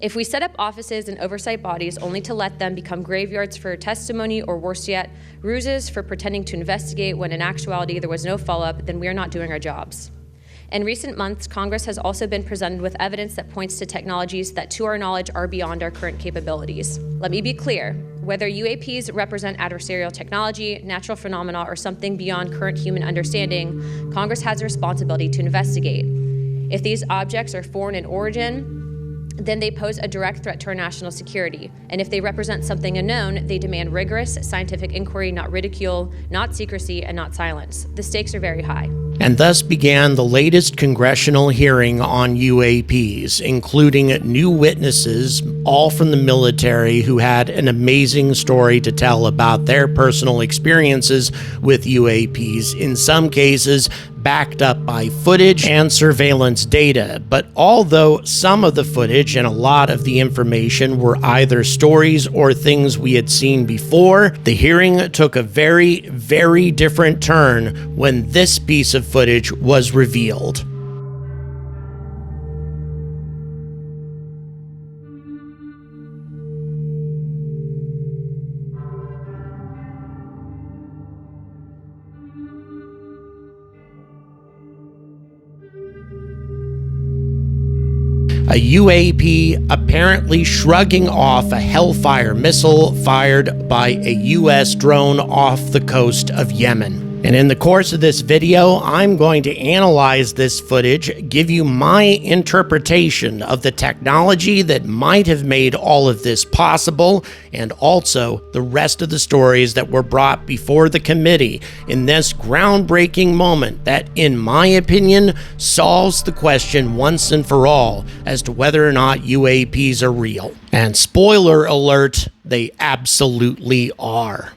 If we set up offices and oversight bodies only to let them become graveyards for testimony, or worse yet, ruses for pretending to investigate when in actuality there was no follow-up, then we are not doing our jobs. In recent months, Congress has also been presented with evidence that points to technologies that, to our knowledge, are beyond our current capabilities. Let me be clear. Whether UAPs represent adversarial technology, natural phenomena, or something beyond current human understanding, Congress has a responsibility to investigate. If these objects are foreign in origin, then they pose a direct threat to our national security. And if they represent something unknown, they demand rigorous scientific inquiry, not ridicule, not secrecy, and not silence. The stakes are very high. And thus began the latest congressional hearing on UAPs, including new witnesses, all from the military, who had an amazing story to tell about their personal experiences with UAPs, in some cases backed up by footage and surveillance data. But although some of the footage and a lot of the information were either stories or things we had seen before, the hearing took a very, very different turn when this piece of footage was revealed. A UAP apparently shrugging off a Hellfire missile fired by a U.S. drone off the coast of Yemen. And in the course of this video, I'm going to analyze this footage, give you my interpretation of the technology that might have made all of this possible, and also the rest of the stories that were brought before the committee in this groundbreaking moment that, in my opinion, solves the question once and for all as to whether or not UAPs are real. And spoiler alert, they absolutely are.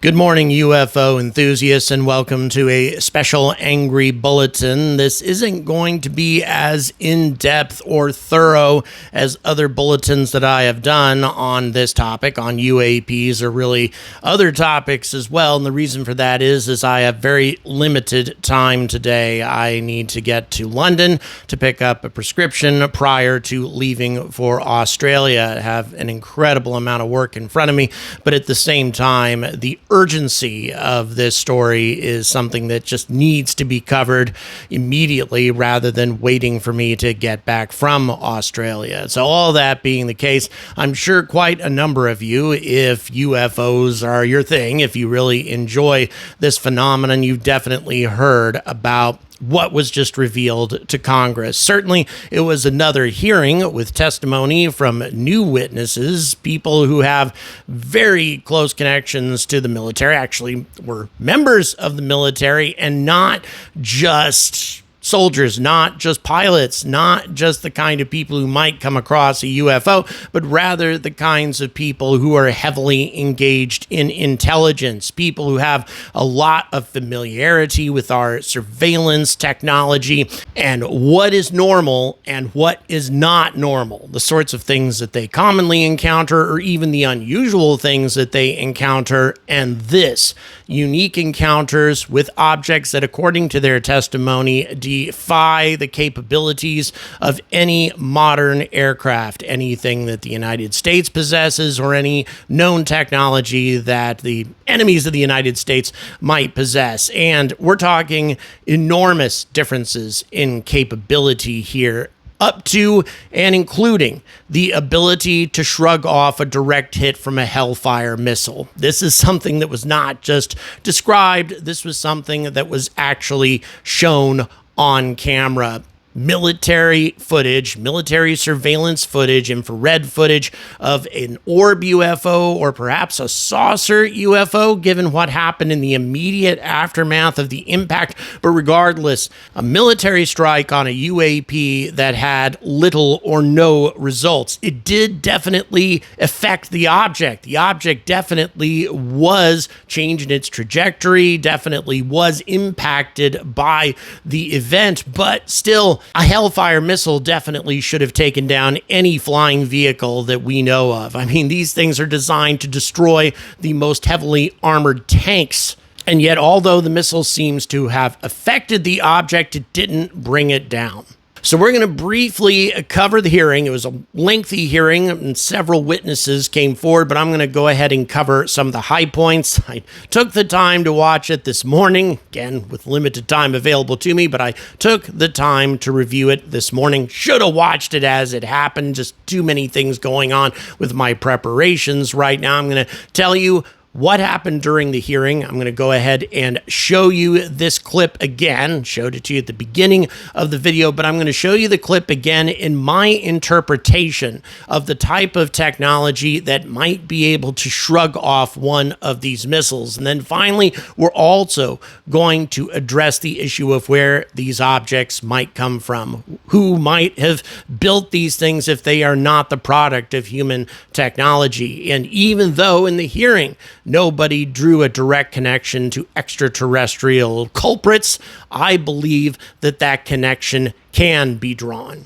Good morning, UFO enthusiasts, and welcome to a special Angry Bulletin. This isn't going to be as in-depth or thorough as other bulletins that I have done on this topic, on UAPs, or really other topics as well. And the reason for that is I have very limited time today. I need to get to London to pick up a prescription prior to leaving for Australia. I have an incredible amount of work in front of me, but at the same time, the urgency of this story is something that just needs to be covered immediately rather than waiting for me to get back from Australia. So all that being the case, I'm sure quite a number of you, if UFOs are your thing, if you really enjoy this phenomenon, you've definitely heard about what was just revealed to Congress. Certainly, it was another hearing with testimony from new witnesses, people who have very close connections to the military, actually were members of the military, and not just soldiers, not just pilots, not just the kind of people who might come across a UFO, but rather the kinds of people who are heavily engaged in intelligence, people who have a lot of familiarity with our surveillance technology and what is normal and what is not normal, the sorts of things that they commonly encounter or even the unusual things that they encounter, and this unique encounters with objects that, according to their testimony, defy the capabilities of any modern aircraft, anything that the United States possesses or any known technology that the enemies of the United States might possess. And we're talking enormous differences in capability here, up to and including the ability to shrug off a direct hit from a Hellfire missile. This is something that was not just described, this was something that was actually shown on camera. Military footage, military surveillance footage, infrared footage of an orb UFO or perhaps a saucer UFO, given what happened in the immediate aftermath of the impact. But regardless, a military strike on a UAP that had little or no results. It did definitely affect the object. The object definitely was changing its trajectory, definitely was impacted by the event, but still, a Hellfire missile definitely should have taken down any flying vehicle that we know of. I mean, these things are designed to destroy the most heavily armored tanks. And yet, although the missile seems to have affected the object, it didn't bring it down. So we're going to briefly cover the hearing. It was a lengthy hearing and several witnesses came forward, but I'm going to go ahead and cover some of the high points. I took the time to watch it this morning, again, with limited time available to me, but I took the time to review it this morning. Should have watched it as it happened. Just too many things going on with my preparations right now. I'm going to tell you what happened during the hearing. I'm going to go ahead and show you this clip again. Showed it to you at the beginning of the video, but I'm going to show you the clip again in my interpretation of the type of technology that might be able to shrug off one of these missiles. And then finally, we're also going to address the issue of where these objects might come from, who might have built these things if they are not the product of human technology. And even though in the hearing, nobody drew a direct connection to extraterrestrial culprits, I believe that that connection can be drawn.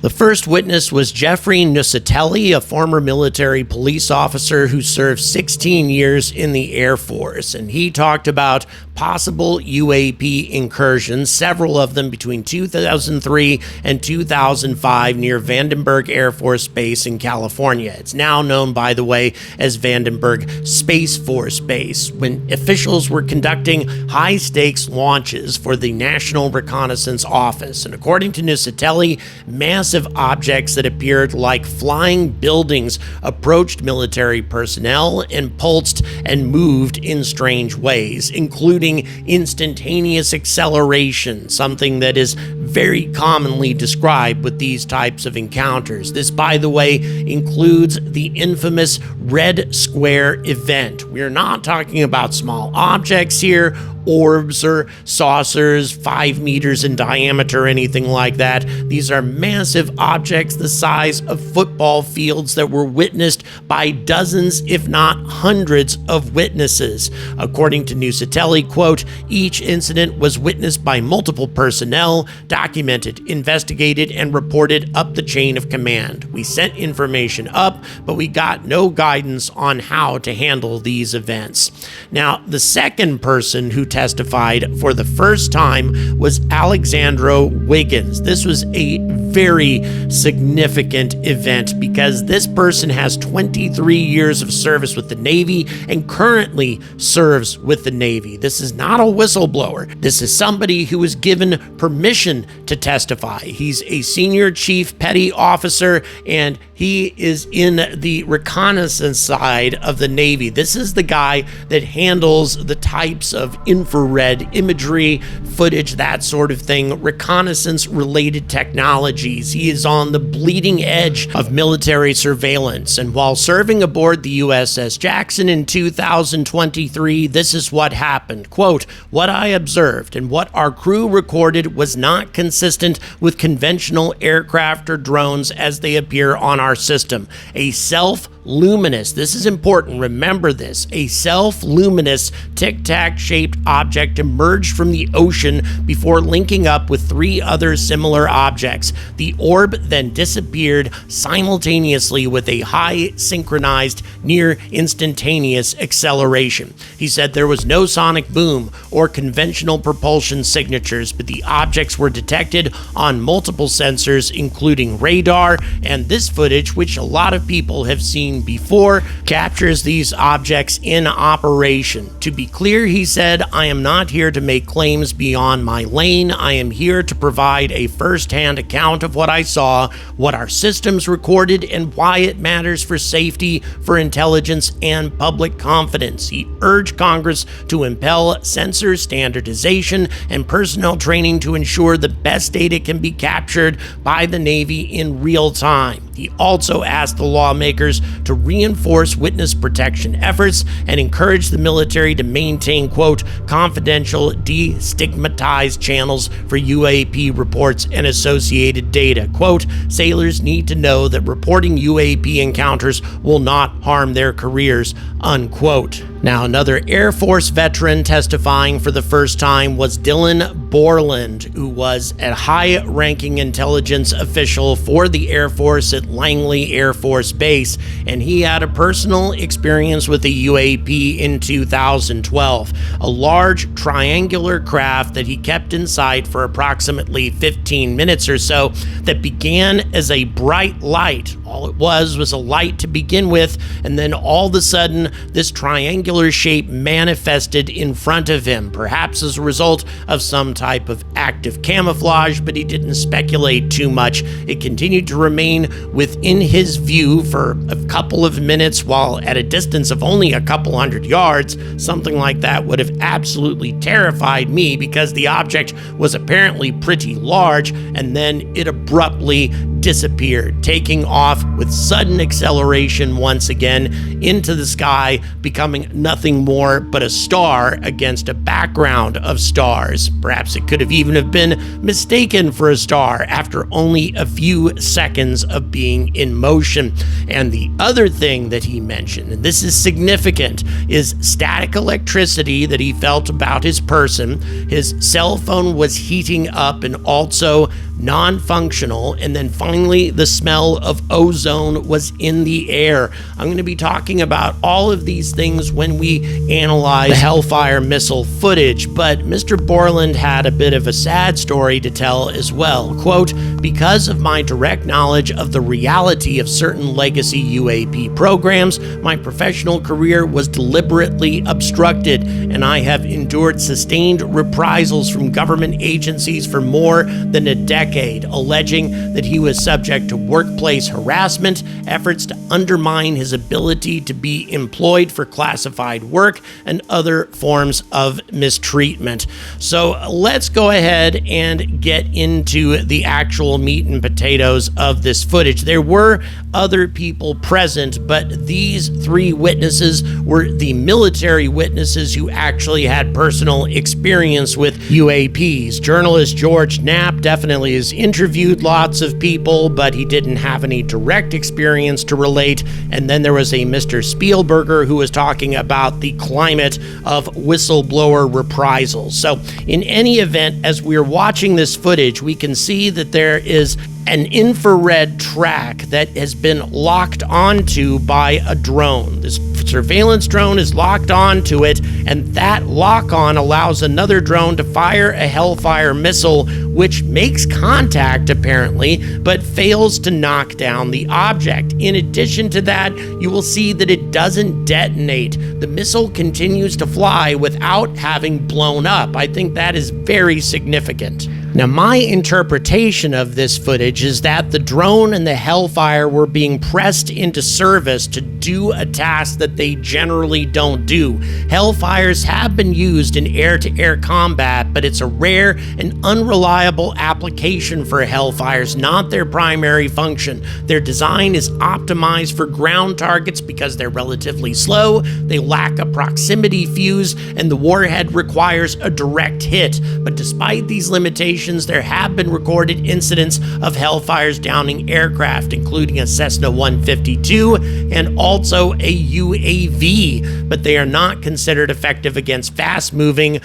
The first witness was Jeffrey Nucitelli, a former military police officer who served 16 years in the Air Force, and he talked about possible UAP incursions, several of them between 2003 and 2005 near Vandenberg Air Force Base in California. It's now known, by the way, as Vandenberg Space Force Base, when officials were conducting high-stakes launches for the National Reconnaissance Office. And according to Nucitelli, massive objects that appeared like flying buildings approached military personnel and pulsed and moved in strange ways, including instantaneous acceleration, something that is very commonly described with these types of encounters. This, by the way, includes the infamous Red Square event. We're not talking about small objects here, orbs or saucers 5 meters in diameter or anything like that. These are massive objects the size of football fields that were witnessed by dozens, if not hundreds, of witnesses. According to Nucitelli, quote, each incident was witnessed by multiple personnel, documented, investigated, and reported up the chain of command. We sent information up, but we got no guidance on how to handle these events. Now, the second person who testified for the first time was Alexandro Wiggins. This was a very significant event because this person has 23 years of service with the Navy and currently serves with the Navy. This is not a whistleblower. This is somebody who was given permission to testify. He's a senior chief petty officer and he is in the reconnaissance side of the Navy. This is the guy that handles the types of infrared imagery, footage, that sort of thing, reconnaissance-related technologies. He is on the bleeding edge of military surveillance. And while serving aboard the USS Jackson in 2023, this is what happened. Quote, what I observed and what our crew recorded was not consistent with conventional aircraft or drones as they appear on our system. A self-luminous, this is important, remember this, a self-luminous tic-tac shaped object emerged from the ocean before linking up with 3 other similar objects. The orb then disappeared simultaneously with a high synchronized, near instantaneous acceleration. He said there was no sonic boom or conventional propulsion signatures, but the objects were detected on multiple sensors, including radar, and this footage, which a lot of people have seen before, captures these objects in operation. To be clear, he said, I am not here to make claims beyond my lane. I am here to provide a first-hand account of what I saw, what our systems recorded, and why it matters for safety, for intelligence, and public confidence. He urged Congress to impel sensor standardization and personnel training to ensure the best data can be captured by the Navy in real time. He also asked the lawmakers to reinforce witness protection efforts and encourage the military to maintain, quote, confidential, destigmatized channels for UAP reports and associated data. Quote, sailors need to know that reporting UAP encounters will not harm their careers, unquote. Now, another Air Force veteran testifying for the first time was Dylan Borland, who was a high-ranking intelligence official for the Air Force at Langley Air Force Base, and he had a personal experience with a UAP in 2012, a large triangular craft that he kept in sight for approximately 15 minutes or so that began as a bright light. All it was a light to begin with, and then all of a sudden, this triangular shape manifested in front of him, perhaps as a result of some type of active camouflage, but he didn't speculate too much. It continued to remain within his view for a couple of minutes, while at a distance of only a couple hundred yards. Something like that would have absolutely terrified me, because the object was apparently pretty large, and then it abruptly disappeared, taking off with sudden acceleration once again into the sky, becoming nothing more but a star against a background of stars. Perhaps it could have even have been mistaken for a star after only a few seconds of being in motion. And the other thing that he mentioned, and this is significant, is static electricity that he felt about his person. His cell phone was heating up and also non-functional, and then finally the smell of ozone was in the air. I'm going to be talking about all of these things when we analyze the Hellfire Missile footage, but Mr. Borland had a bit of a sad story to tell as well. Quote, "Because of my direct knowledge of the reality of certain legacy UAP programs, my professional career was deliberately obstructed, and I have endured sustained reprisals from government agencies for more than a decade, alleging that he was subject to workplace harassment, efforts to undermine his ability to be employed for classified work, and other forms of mistreatment." So let's go ahead and get into the actual meat and potatoes of this footage. There were other people present, but these three witnesses were the military witnesses who actually had personal experience with UAPs. Journalist George Knapp definitely has interviewed lots of people, but he didn't have any direct experience to relate. And then there was a Mr. Spielberger who was talking about the climate of whistleblower reprisals. So in any event, as we're watching this footage, we can see that there is an infrared track that has been locked onto by a drone. This surveillance drone is locked onto it, and that lock-on allows another drone to fire a Hellfire missile, which makes contact apparently, but fails to knock down the object. In addition to that, you will see that it doesn't detonate. The missile continues to fly without having blown up. I think that is very significant. Now, my interpretation of this footage is that the drone and the Hellfire were being pressed into service to do a task that they generally don't do. Hellfires have been used in air-to-air combat, but it's a rare and unreliable application for Hellfires, not their primary function. Their design is optimized for ground targets because they're relatively slow, they lack a proximity fuse, and the warhead requires a direct hit. But despite these limitations, there have been recorded incidents of Hellfires downing aircraft, including a Cessna 152 and also a UAV, but they are not considered effective against fast-moving,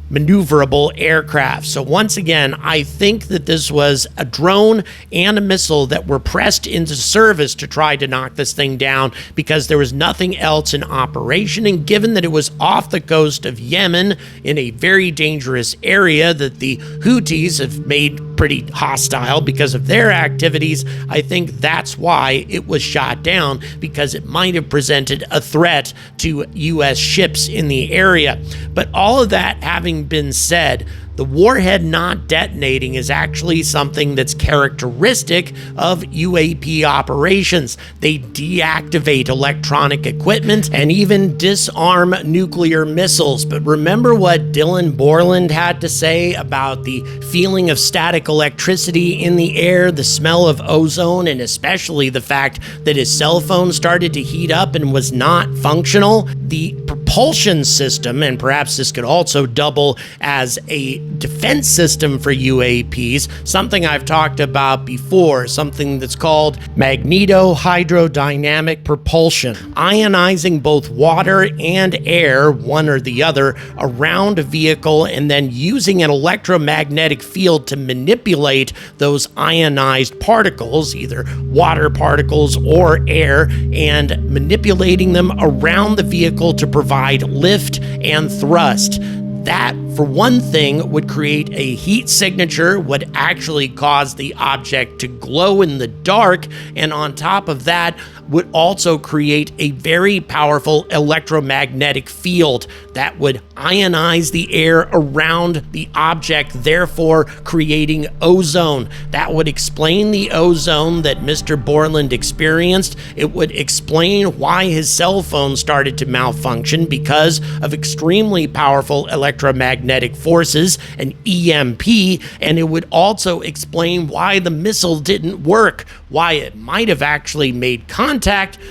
maneuverable aircraft. So once again, I think that this was a drone and a missile that were pressed into service to try to knock this thing down because there was nothing else in operation. And given that it was off the coast of Yemen in a very dangerous area that the Houthis have made pretty hostile because of their activities, I think that's why it was shot down, because it might have presented a threat to U.S. ships in the area. But all of that having been said, the warhead not detonating is actually something that's characteristic of UAP operations. They deactivate electronic equipment and even disarm nuclear missiles. But remember what Dylan Borland had to say about the feeling of static electricity in the air, the smell of ozone, and especially the fact that his cell phone started to heat up and was not functional? The propulsion system, and perhaps this could also double as a defense system for UAPs, something I've talked talked about before, something that's called magnetohydrodynamic propulsion, ionizing both water and air, one or the other, around a vehicle and then using an electromagnetic field to manipulate those ionized particles, either water particles or air, and manipulating them around the vehicle to provide lift and thrust. That, for one thing, would create a heat signature, would actually cause the object to glow in the dark, and on top of that, would also create a very powerful electromagnetic field that would ionize the air around the object, therefore creating ozone. That would explain the ozone that Mr. Borland experienced. It would explain why his cell phone started to malfunction because of extremely powerful electromagnetic forces, an EMP, and it would also explain why the missile didn't work, why it might have actually made contact,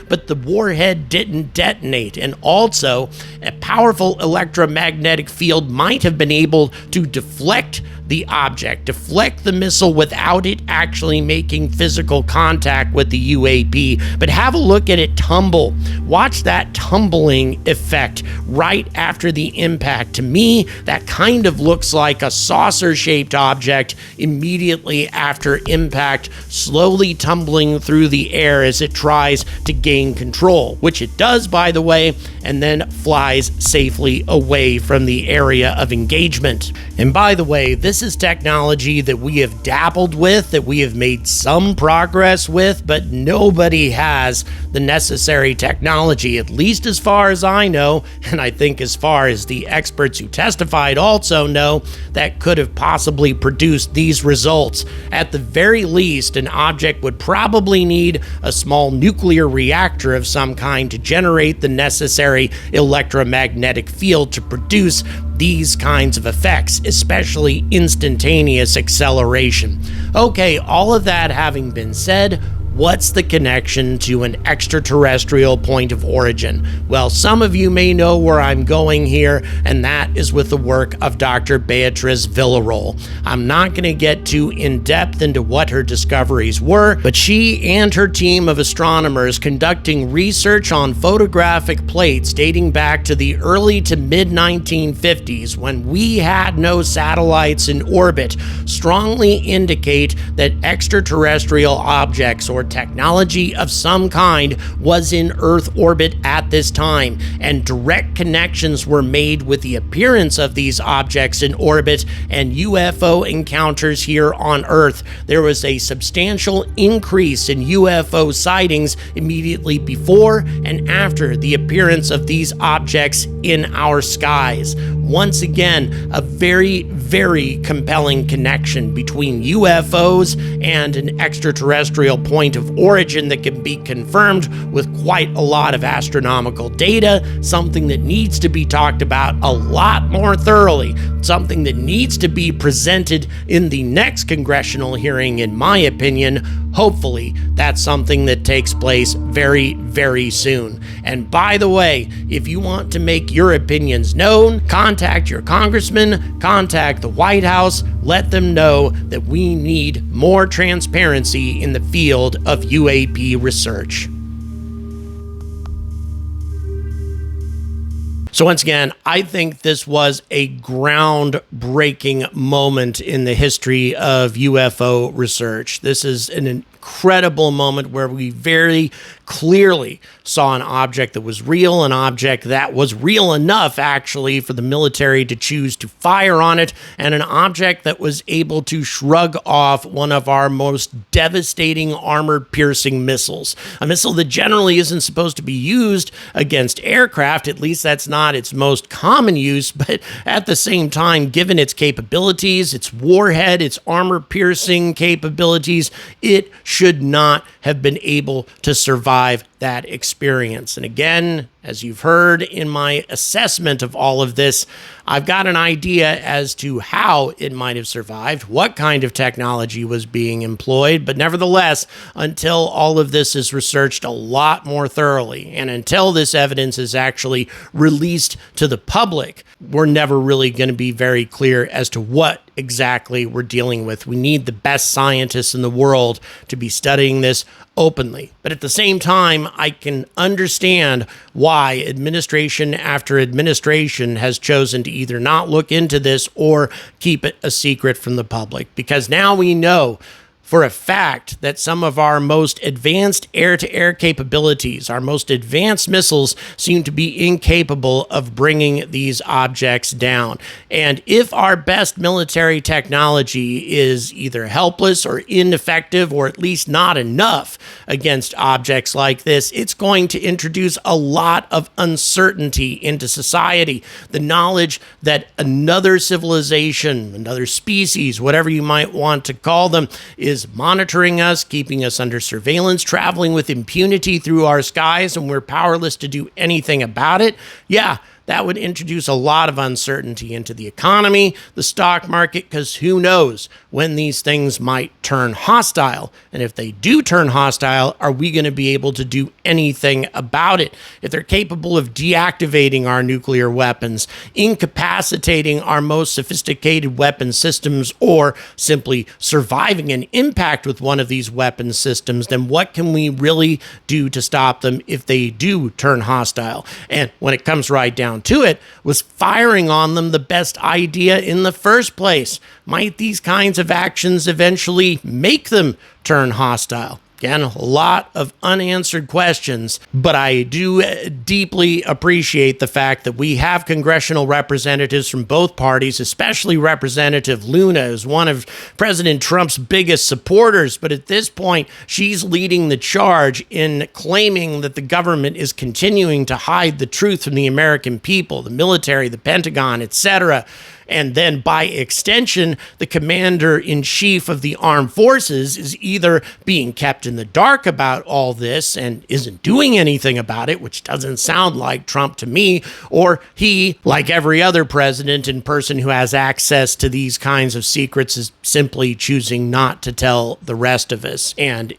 but the warhead didn't detonate. And also, a powerful electromagnetic field might have been able to deflect the object, deflect the missile without it actually making physical contact with the UAP. But have a look at it tumble. Watch that tumbling effect right after the impact. To me, that kind of looks like a saucer-shaped object immediately after impact, slowly tumbling through the air as it tries to gain control, which it does, by the way, and then flies safely away from the area of engagement. And by the way, this is technology that we have dabbled with, that we have made some progress with, but nobody has the necessary technology, at least as far as I know, and I think as far as the experts who testified also know, that could have possibly produced these results. At the very least, an object would probably need a small nuclear reactor of some kind to generate the necessary electromagnetic field to produce these kinds of effects, especially instantaneous acceleration. Okay, all of that having been said, what's the connection to an extraterrestrial point of origin? Well, some of you may know where I'm going here, and that is with the work of Dr. Beatrice Villarroel. I'm not going to get too in-depth into what her discoveries were, but she and her team of astronomers conducting research on photographic plates dating back to the early to mid-1950s, when we had no satellites in orbit, strongly indicate that extraterrestrial objects or technology of some kind was in Earth orbit at this time, and direct connections were made with the appearance of these objects in orbit and UFO encounters here on Earth. There was a substantial increase in UFO sightings immediately before and after the appearance of these objects in our skies. Once again, a very, very compelling connection between UFOs and an extraterrestrial point of origin that can be confirmed with quite a lot of astronomical data, something that needs to be talked about a lot more thoroughly, something that needs to be presented in the next congressional hearing, in my opinion. Hopefully, that's something that takes place very, very soon. And by the way, if you want to make your opinions known, contact your congressman, contact the White House, let them know that we need more transparency in the field of UAP research. So once again, I think this was a groundbreaking moment in the history of UFO research. This is an incredible moment where we very clearly saw an object that was real, an object that was real enough actually for the military to choose to fire on it, and an object that was able to shrug off one of our most devastating armor-piercing missiles. A missile that generally isn't supposed to be used against aircraft, at least that's not its most common use, but at the same time, given its capabilities, its warhead, its armor-piercing capabilities, it should not have been able to survive that experience. And again, as you've heard in my assessment of all of this, I've got an idea as to how it might have survived, what kind of technology was being employed, but nevertheless, until all of this is researched a lot more thoroughly, and until this evidence is actually released to the public, we're never really going to be very clear as to what exactly we're dealing with. We need the best scientists in the world to be studying this openly. But at the same time, I can understand why administration after administration has chosen to either not look into this or keep it a secret from the public, because now we know for a fact that some of our most advanced air-to-air capabilities, our most advanced missiles, seem to be incapable of bringing these objects down. And if our best military technology is either helpless or ineffective, or at least not enough against objects like this, it's going to introduce a lot of uncertainty into society. The knowledge that another civilization, another species, whatever you might want to call them, is monitoring us, keeping us under surveillance, traveling with impunity through our skies, and we're powerless to do anything about it. Yeah, that would introduce a lot of uncertainty into the economy, the stock market, because who knows when these things might turn hostile. And if they do turn hostile, are we going to be able to do anything about it? If they're capable of deactivating our nuclear weapons, incapacitating our most sophisticated weapon systems, or simply surviving an impact with one of these weapon systems, then what can we really do to stop them if they do turn hostile? And when it comes right down to it, was firing on them the best idea in the first place? Might these kinds of actions eventually make them turn hostile? Again, a lot of unanswered questions, but I do deeply appreciate the fact that we have congressional representatives from both parties, especially Representative Luna is one of President Trump's biggest supporters, but at this point, she's leading the charge in claiming that the government is continuing to hide the truth from the American people, the military, the Pentagon, etc. And then by extension, the commander-in-chief of the armed forces is either being kept in the dark about all this and isn't doing anything about it, which doesn't sound like Trump to me, or he, like every other president and person who has access to these kinds of secrets, is simply choosing not to tell the rest of us. And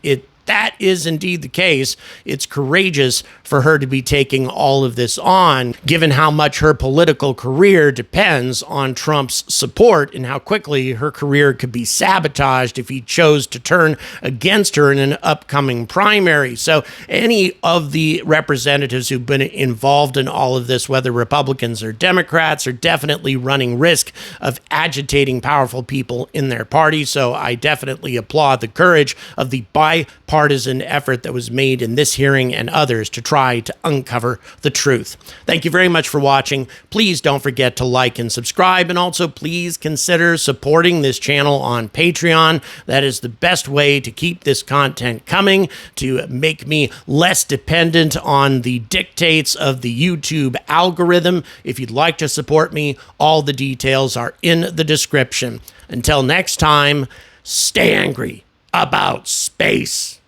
that is indeed the case. It's courageous for her to be taking all of this on, given how much her political career depends on Trump's support and how quickly her career could be sabotaged if he chose to turn against her in an upcoming primary. So any of the representatives who've been involved in all of this, whether Republicans or Democrats, are definitely running risk of agitating powerful people in their party. So I definitely applaud the courage of the bipartisan effort that was made in this hearing and others to try to uncover the truth. Thank you very much for watching. Please don't forget to like and subscribe, and also please consider supporting this channel on Patreon. That is the best way to keep this content coming, to make me less dependent on the dictates of the YouTube algorithm. If you'd like to support me, all the details are in the description. Until next time, stay angry about space.